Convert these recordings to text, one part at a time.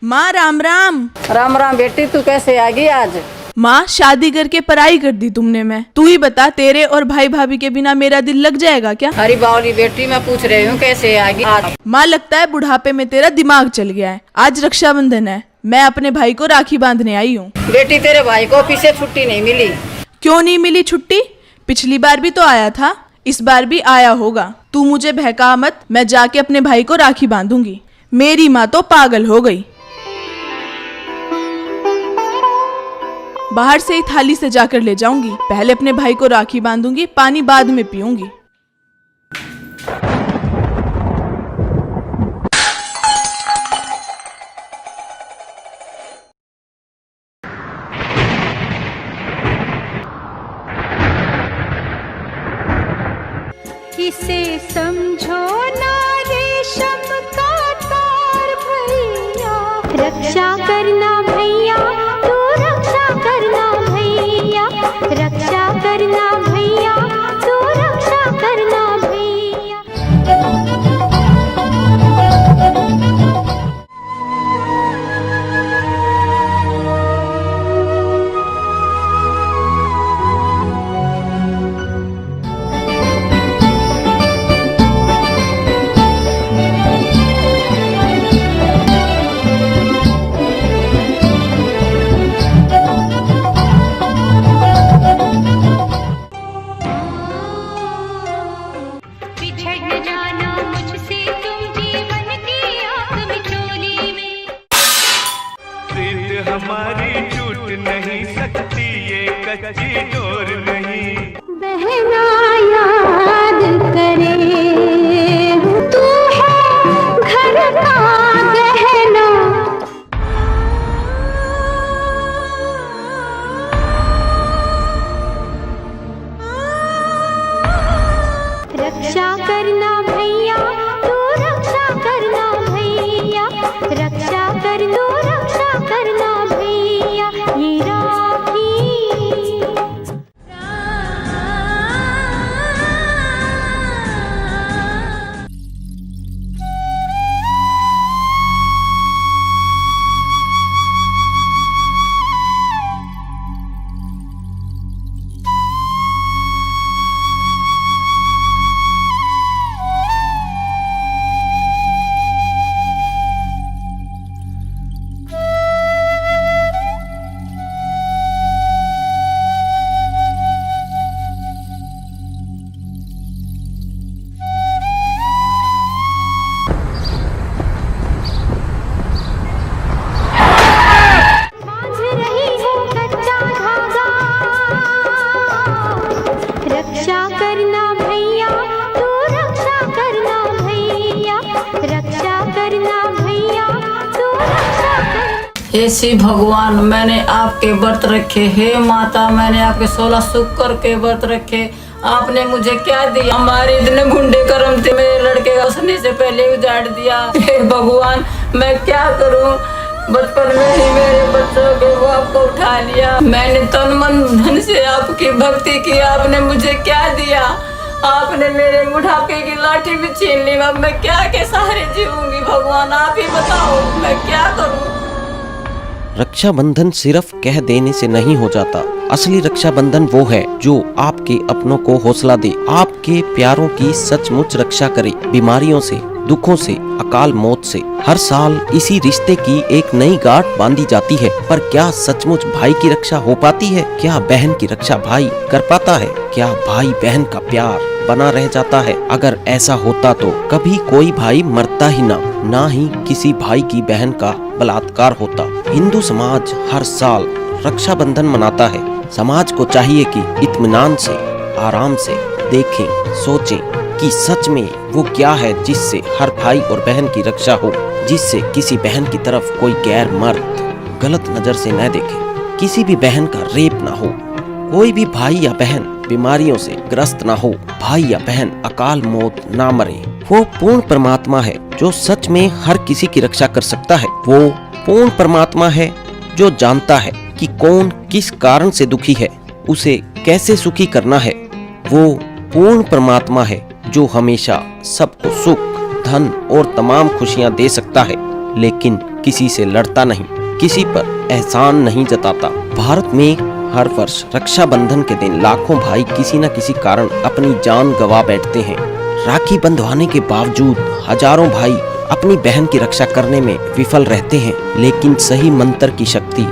माँ राम राम। राम राम बेटी, तू कैसे आ गई आज? माँ शादी करके पराई कर दी तुमने। मैं तू ही बता, तेरे और भाई भाभी के बिना मेरा दिल लग जाएगा क्या? अरे बावली बेटी, मैं पूछ रही हूँ कैसे आ गई आज? माँ लगता है बुढ़ापे में तेरा दिमाग चल गया है। आज रक्षाबंधन है, मैं अपने भाई को राखी बांधने आई हूँ। बेटी तेरे भाई को ऑफिस से छुट्टी नहीं मिली। क्यों नहीं मिली छुट्टी? पिछली बार भी तो आया था, इस बार भी आया होगा। तू मुझे बहका मत, मैं जाके अपने भाई को राखी बांधूंगी। मेरी माँ तो पागल हो गई। बाहर से ही थाली से जाकर ले जाऊंगी। पहले अपने भाई को राखी बांधूंगी, पानी बाद में पीऊंगी। इसे समझो ना रेशम का तार भैया, रक्षा करना भैया, तू रक्षा करना भैया, रक्षा करना भैया, तू रक्षा करना भैया। हमारी छूट नहीं सकती, ये कच्ची डोर नहीं। बहना याद करे, तू है घर का गहना, रक्षा करना भैया, तू रक्षा करना भैया, रक्षा कर लो, रक्षा करना भैया। ये राखी हे शिव भगवान, मैंने आपके व्रत रखे। हे माता, मैंने आपके 16 शुक्र के व्रत रखे। आपने मुझे क्या दिया? हमारे इतने गुंडे कर्म थे, मेरे लड़के का उसने से पहले उजाड़ दिया। हे भगवान, मैं क्या करूं? बचपन में ही मेरे बच्चों के वो आपको उठा लिया। मैंने तन मन धन से आपकी भक्ति की, आपने मुझे क्या दिया? आपने मेरे बुढ़ापे की लाठी भी छीन ली। अब मैं क्या के सहारे जीऊंगी? भगवान आप ही बताओ, मैं क्या करूं? रक्षाबंधन सिर्फ कह देने से नहीं हो जाता। असली रक्षाबंधन वो है जो आपके अपनों को हौसला दे, आपके प्यारों की सचमुच रक्षा करे, बीमारियों से, दुखों से, अकाल मौत से। हर साल इसी रिश्ते की एक नई गांठ बांधी जाती है, पर क्या सचमुच भाई की रक्षा हो पाती है? क्या बहन की रक्षा भाई कर पाता है? क्या भाई बहन का प्यार बना रह जाता है? अगर ऐसा होता तो कभी कोई भाई मरता ही ना ही किसी भाई की बहन का बलात्कार होता। हिंदू समाज हर साल रक्षाबंधन मनाता है। समाज को चाहिए कि इत्मीनान से, आराम से देखें, सोचें कि सच में वो क्या है जिससे हर भाई और बहन की रक्षा हो, जिससे किसी बहन की तरफ कोई गैर मर्द गलत नजर से न देखे, किसी भी बहन का रेप ना हो, कोई भी भाई या बहन बीमारियों से ग्रस्त ना हो, भाई या बहन अकाल मौत ना मरे। वो पूर्ण परमात्मा है जो सच में हर किसी की रक्षा कर सकता है। वो पूर्ण परमात्मा है जो जानता है कि कौन किस कारण से दुखी है, उसे कैसे सुखी करना है। वो पूर्ण परमात्मा है जो हमेशा सबको सुख, धन और तमाम खुशियां दे सकता है, लेकिन किसी से लड़ता नहीं, किसी पर एहसान नहीं जताता। भारत में हर वर्ष रक्षाबंधन के दिन लाखों भाई किसी न किसी कारण अपनी जान गंवा बैठते हैं। राखी बंधवाने के बावजूद हजारों भाई अपनी बहन की रक्षा करने में विफल रहते हैं, लेकिन सही मंत्र की शक्ति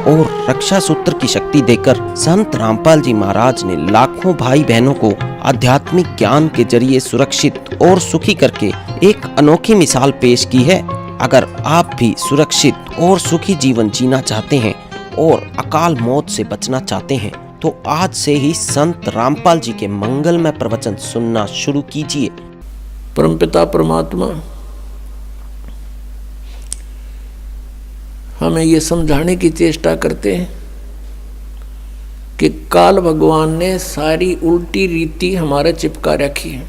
और रक्षा सूत्र की शक्ति देकर संत रामपाल जी महाराज ने लाखों भाई बहनों को आध्यात्मिक ज्ञान के जरिए सुरक्षित और सुखी करके एक अनोखी मिसाल पेश की है। अगर आप भी सुरक्षित और सुखी जीवन जीना चाहते हैं और अकाल मौत से बचना चाहते हैं तो आज से ही संत रामपाल जी के मंगलमय प्रवचन सुनना शुरू कीजिए। परमपिता परमात्मा हमें ये समझाने की चेष्टा करते हैं कि काल भगवान ने सारी उल्टी रीति हमारे चिपका रखी है।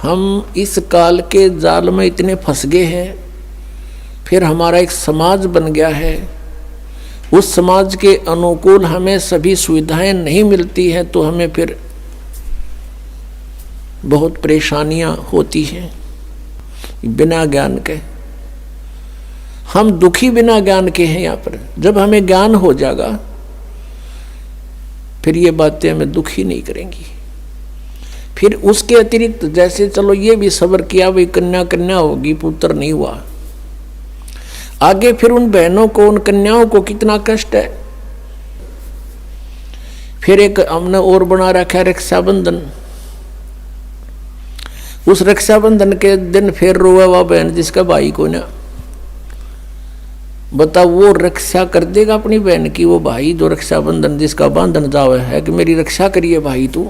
हम इस काल के जाल में इतने फंस गए हैं, फिर हमारा एक समाज बन गया है, उस समाज के अनुकूल हमें सभी सुविधाएं नहीं मिलती हैं तो हमें फिर बहुत परेशानियां होती हैं बिना ज्ञान के। हम दुखी बिना ज्ञान के हैं यहाँ पर। जब हमें ज्ञान हो जाएगा फिर ये बातें हमें दुखी नहीं करेंगी। फिर उसके अतिरिक्त जैसे चलो ये भी सब्र किया भाई कन्या कन्या होगी, पुत्र नहीं हुआ, आगे फिर उन बहनों को उन कन्याओं को कितना कष्ट है। फिर एक हमने और बना रखा है रक्षाबंधन। उस रक्षाबंधन के दिन फिर रोए वह बहन जिसका भाई को ना बता, वो रक्षा कर देगा अपनी बहन की। वो भाई जो रक्षाबंधन जिसका बांधन जावे है कि मेरी रक्षा करिए भाई तू।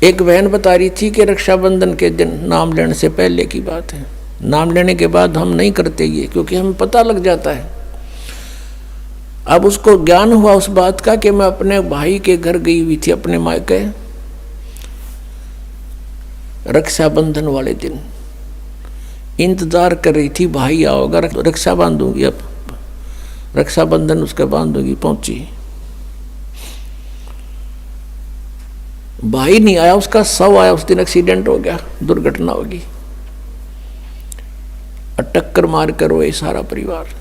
एक बहन बता रही थी कि रक्षाबंधन के दिन, नाम लेने से पहले की बात है, नाम लेने के बाद हम नहीं करते ये क्योंकि हमें पता लग जाता है। अब उसको ज्ञान हुआ उस बात का कि मैं अपने भाई के घर गई हुई थी अपने मायके रक्षाबंधन वाले दिन, इंतजार कर रही थी भाई आओगा, रक्षा बांधूंगी, अब रक्षाबंधन उसका बांधूंगी। पहुंची, भाई नहीं आया, उसका शव आया। उस दिन एक्सीडेंट हो गया, दुर्घटना होगी, टक्कर मार कर रोए सारा परिवार।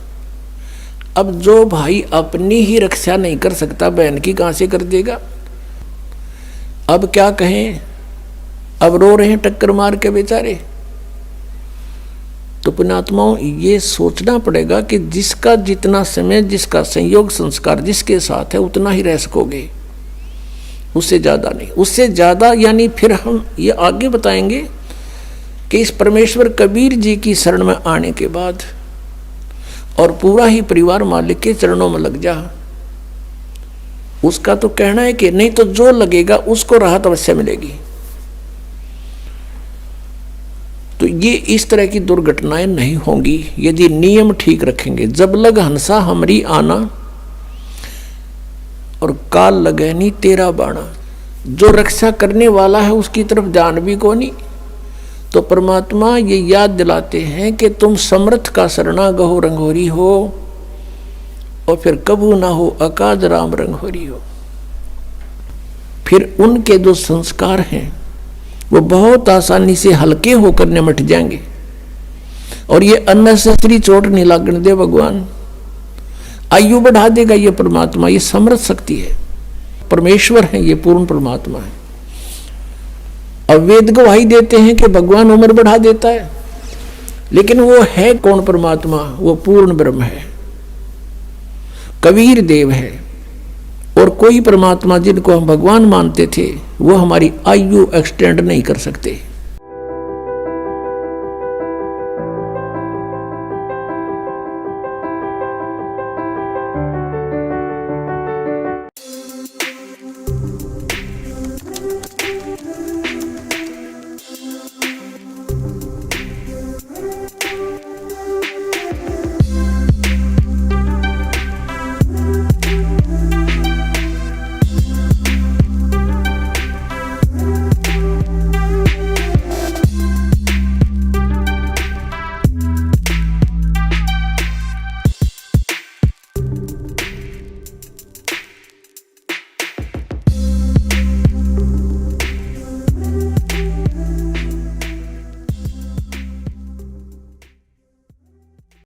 अब जो भाई अपनी ही रक्षा नहीं कर सकता बहन की कहां से कर देगा। अब क्या कहें, अब रो रहे हैं टक्कर मार के बेचारे। तो पुण्यात्माओं ये सोचना पड़ेगा कि जिसका जितना समय, जिसका संयोग संस्कार जिसके साथ है उतना ही रह सकोगे, उससे ज्यादा नहीं। उससे ज्यादा यानी फिर हम ये आगे बताएंगे कि इस परमेश्वर कबीर जी की शरण में आने के बाद और पूरा ही परिवार मालिक के चरणों में लग जा, उसका तो कहना है कि नहीं तो जो लगेगा उसको राहत अवश्य मिलेगी। तो ये इस तरह की दुर्घटनाएं नहीं होंगी यदि नियम ठीक रखेंगे। जब लग हंसा हमरी आना और काल लगे नहीं तेरा बाणा। जो रक्षा करने वाला है उसकी तरफ ध्यान भी को नहीं। तो परमात्मा ये याद दिलाते हैं कि तुम समर्थ का शरणा गहो रंगोरी हो और फिर कबू ना हो अकाज राम रंगोरी हो। फिर उनके जो संस्कार हैं वो बहुत आसानी से हल्के होकर निमट जाएंगे और ये अननेसेसरी चोट नहीं लगने दे भगवान। आयु बढ़ा देगा ये परमात्मा, ये समर्थ शक्ति है, परमेश्वर है, ये पूर्ण परमात्मा है। अब वेद गवाही देते हैं कि भगवान उम्र बढ़ा देता है, लेकिन वो है कौन परमात्मा? वो पूर्ण ब्रह्म है, कबीर देव है। और कोई परमात्मा जिनको हम भगवान मानते थे वो हमारी आयु एक्सटेंड नहीं कर सकते।